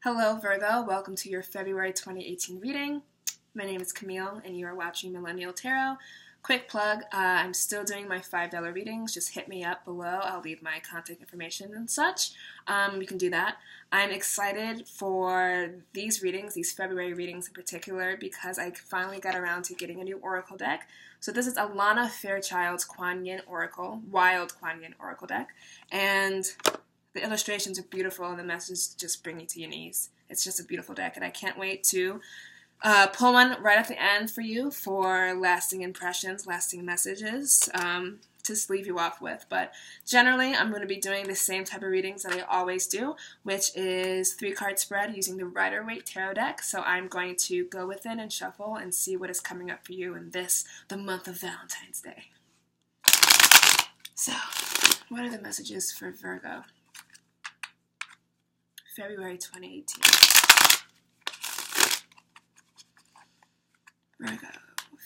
Hello, Virgo. Welcome to your February 2018 reading. My name is Camille, and you are watching Millennial Tarot. Quick plug, I'm still doing my $5 readings. Just hit me up below. I'll leave my contact information and such. You can do that. I'm excited for these readings, these February readings in particular, because I finally got around to getting a new oracle deck. So this is Alana Fairchild's Kuan Yin Oracle, Wild Kuan Yin Oracle deck. And the illustrations are beautiful, and the messages just bring you to your knees. It's just a beautiful deck, and I can't wait to pull one right at the end for you for lasting impressions, lasting messages to just leave you off with. But generally, I'm going to be doing the same type of readings that I always do, which is 3-card spread using the Rider-Waite Tarot deck. So I'm going to go within and shuffle and see what is coming up for you in the month of Valentine's Day. So, what are the messages for Virgo? February 2018. Virgo,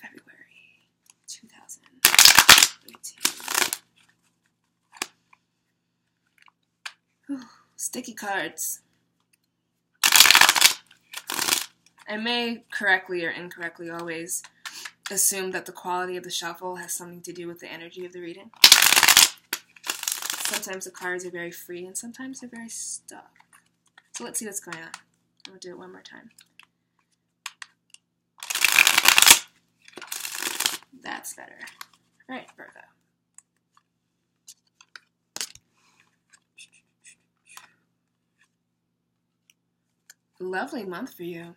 February 2018. Whew, sticky cards. I may correctly or incorrectly always assume that the quality of the shuffle has something to do with the energy of the reading. Sometimes the cards are very free and sometimes they're very stuck. So let's see what's going on. I'm going to do it one more time. That's better. All right, Virgo. Lovely month for you.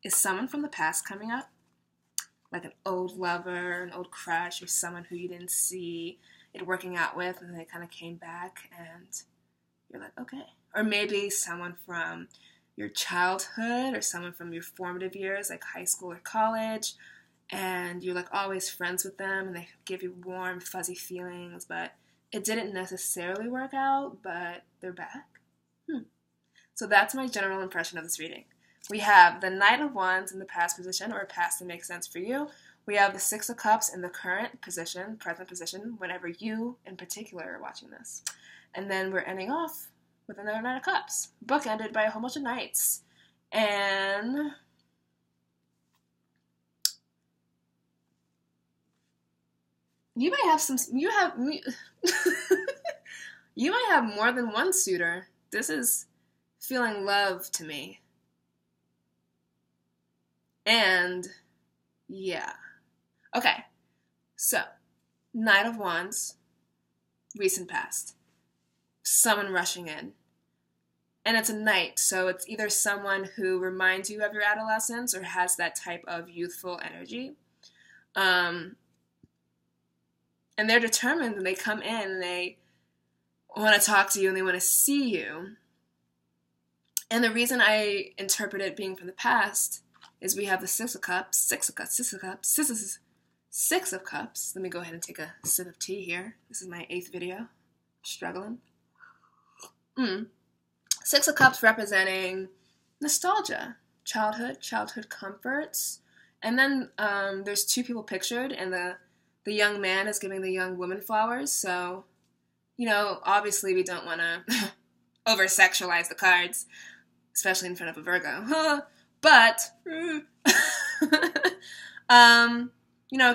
Is someone from the past coming up? Like an old lover, an old crush, or someone who you didn't see it working out with and they kind of came back and you're like, okay. Or maybe someone from your childhood or someone from your formative years, like high school or college, and you're like always friends with them and they give you warm, fuzzy feelings, but it didn't necessarily work out, but they're back. So that's my general impression of this reading. We have the Knight of Wands in the past position, or past that makes sense for you. We have the Six of Cups in the current position, present position, whenever you in particular are watching this. And then we're ending off with another Knight of Cups, bookended by a whole bunch of Knights. And you might have you might have more than one suitor. This is feeling love to me. And yeah. Okay. So, Knight of Wands, recent past. Someone rushing in. And it's a knight, so it's either someone who reminds you of your adolescence or has that type of youthful energy. And they're determined and they come in and they want to talk to you and they want to see you. And the reason I interpret it being from the past is we have the Six of Cups. Let me go ahead and take a sip of tea here. This is my 8th video. Struggling. Six of Cups representing nostalgia, childhood comforts. And then there's 2 people pictured, and the young man is giving the young woman flowers. So, obviously we don't want to over-sexualize the cards, especially in front of a Virgo. But, it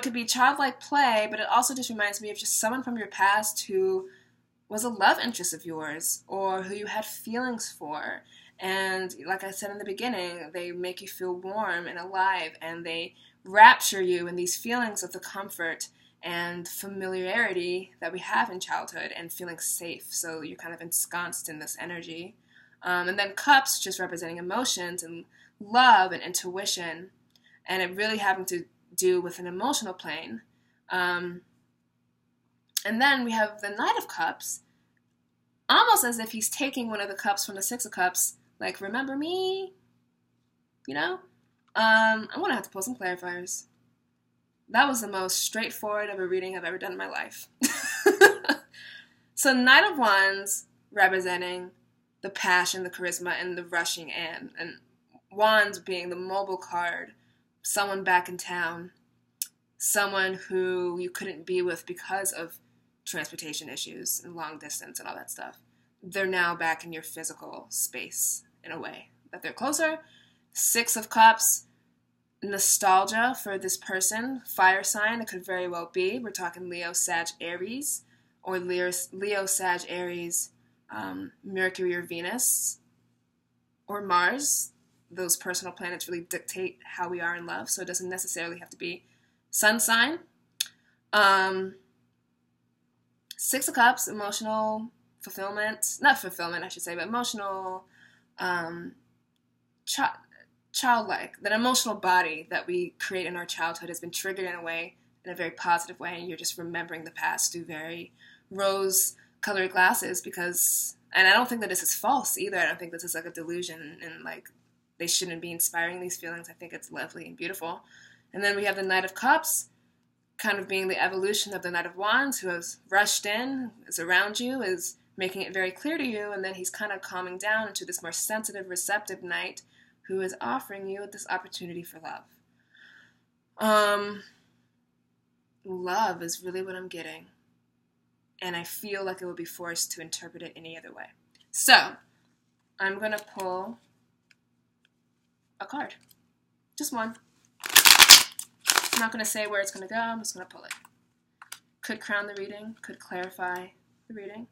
could be childlike play, but it also just reminds me of just someone from your past who was a love interest of yours or who you had feelings for. And like I said in the beginning, they make you feel warm and alive, and they rapture you in these feelings of the comfort and familiarity that we have in childhood and feeling safe. So you're kind of ensconced in this energy. And then cups just representing emotions and love and intuition, and it really having to do with an emotional plane. And then we have the Knight of Cups, almost as if he's taking one of the cups from the Six of Cups, like, remember me? I'm going to have to pull some clarifiers. That was the most straightforward of a reading I've ever done in my life. So Knight of Wands representing the passion, the charisma, and the rushing in. And Wands being the mobile card, someone back in town, someone who you couldn't be with because of transportation issues and long distance and all that stuff. they're now back in your physical space in a way, that they're closer. Six of Cups, nostalgia for this person, fire sign. It could very well be. We're talking Leo, Sag, Aries, or Leo, Sag, Aries, Mercury or Venus, or Mars. Those personal planets really dictate how we are in love, so it doesn't necessarily have to be sun sign. Six of Cups, emotional fulfillment, not fulfillment, I should say, but emotional, childlike. That emotional body that we create in our childhood has been triggered in a very positive way, and you're just remembering the past through very rose-colored glasses because, and I don't think that this is false either. I don't think this is like a delusion and like they shouldn't be inspiring these feelings. I think it's lovely and beautiful. And then we have the Knight of Cups, kind of being the evolution of the Knight of Wands, who has rushed in, is around you, is making it very clear to you, and then he's kind of calming down into this more sensitive, receptive knight who is offering you this opportunity for love. Love is really what I'm getting, and I feel like I would be forced to interpret it any other way. So, I'm going to pull a card. Just one. I'm not going to say where it's going to go, I'm just going to pull it. Could crown the reading, could clarify the reading.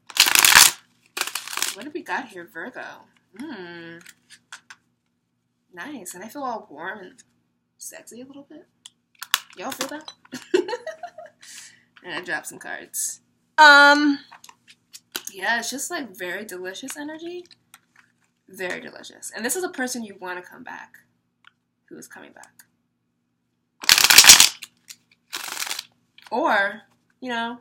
What have we got here, Virgo? Nice, and I feel all warm and sexy a little bit. Y'all feel that? And I dropped some cards. Yeah, it's just like very delicious energy. Very delicious. And this is a person you want to come back, who is coming back. Or, you know,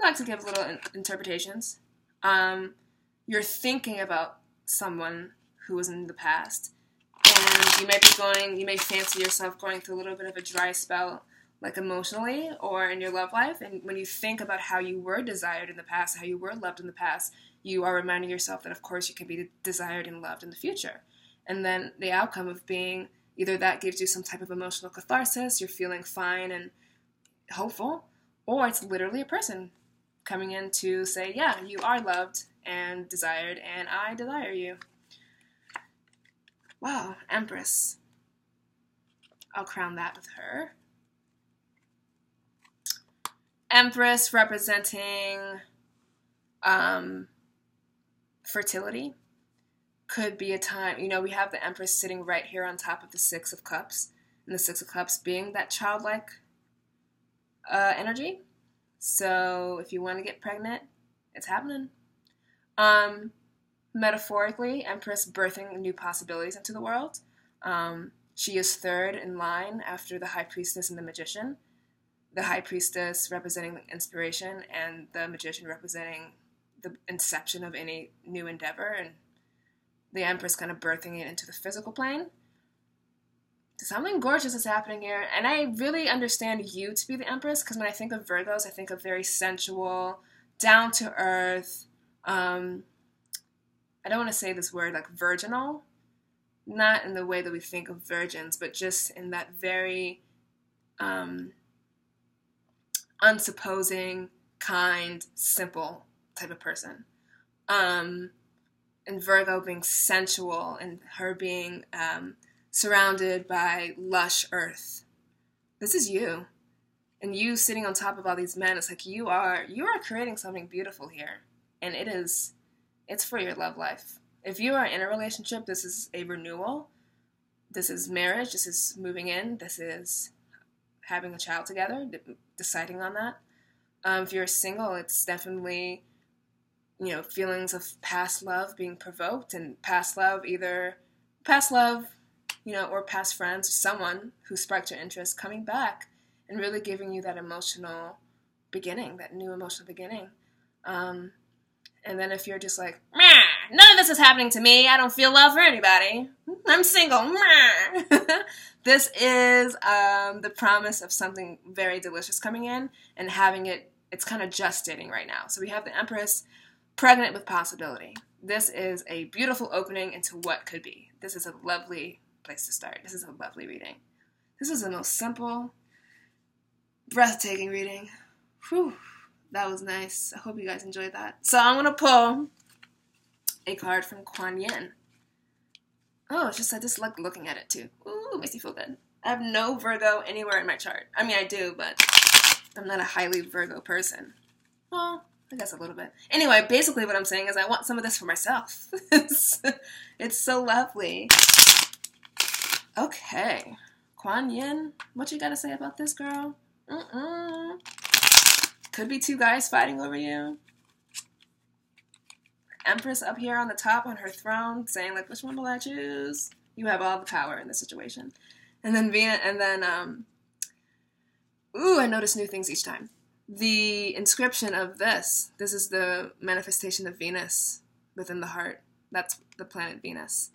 I like to give little interpretations. You're thinking about someone who was in the past, and you may fancy yourself going through a little bit of a dry spell, like emotionally or in your love life, and when you think about how you were desired in the past, how you were loved in the past, you are reminding yourself that of course you can be desired and loved in the future. And then the outcome of being, either that gives you some type of emotional catharsis, you're feeling fine and hopeful, or it's literally a person coming in to say, yeah, you are loved and desired, and I desire you. Wow, Empress. I'll crown that with her. Empress representing fertility. Could be a time, you know, we have the Empress sitting right here on top of the Six of Cups, and the Six of Cups being that childlike energy. So if you want to get pregnant, it's happening. Metaphorically, Empress birthing new possibilities into the world. She is third in line after the High Priestess and the Magician. The High Priestess representing inspiration, and the Magician representing the inception of any new endeavor, and the Empress kind of birthing it into the physical plane. Something gorgeous is happening here, and I really understand you to be the Empress, because when I think of Virgos, I think of very sensual, down-to-earth, I don't want to say this word, like virginal, not in the way that we think of virgins, but just in that very unsupposing, kind, simple type of person. And Virgo being sensual, and her being surrounded by lush earth. This is you. And you sitting on top of all these men, it's like you are creating something beautiful here. And it's for your love life. If you are in a relationship, this is a renewal. This is marriage. This is moving in. This is having a child together, deciding on that. If you're single, it's definitely, you know, feelings of past love being provoked, and past love, you know, or past friends, or someone who sparked your interest coming back and really giving you that emotional beginning, that new emotional beginning. And then if you're just like, none of this is happening to me, I don't feel love for anybody, I'm single, this is the promise of something very delicious coming in and having it's kind of gestating right now. So we have the Empress pregnant with possibility. This is a beautiful opening into what could be. This is a lovely place to start. This is a lovely reading. This is the most simple, breathtaking reading. Whew. That was nice. I hope you guys enjoyed that. So I'm going to pull a card from Kuan Yin. Oh, it's just I just like looking at it too. Ooh, makes me feel good. I have no Virgo anywhere in my chart. I mean, I do, but I'm not a highly Virgo person. Well, I guess a little bit. Anyway, basically what I'm saying is I want some of this for myself. It's so lovely. Okay. Kuan Yin, what you got to say about this, girl? Could be two guys fighting over you. Empress up here on the top on her throne saying, like, which one will I choose? You have all the power in this situation. And then Venus, and then, I notice new things each time. The inscription of this is the manifestation of Venus within the heart. That's the planet Venus.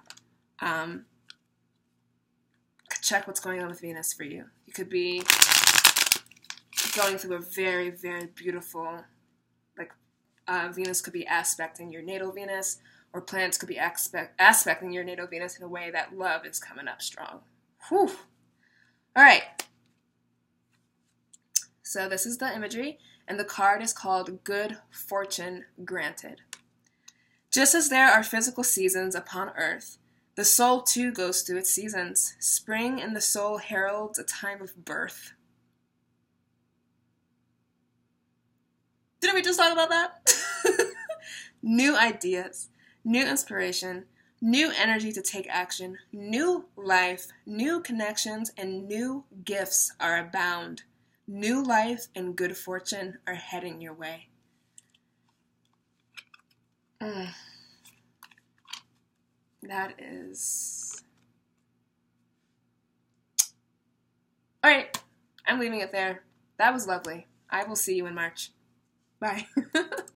Check what's going on with Venus for you. You could be going through a very, very beautiful, like, Venus could be aspecting your natal Venus, or planets could be aspecting your natal Venus in a way that love is coming up strong. Whew. All right. So this is the imagery, and the card is called Good Fortune Granted. Just as there are physical seasons upon Earth, the soul too goes through its seasons. Spring in the soul heralds a time of birth. Didn't we just talk about that? New ideas, new inspiration, new energy to take action, new life, new connections, and new gifts are abound. New life and good fortune are heading your way. That is... Alright, I'm leaving it there. That was lovely. I will see you in March. Bye.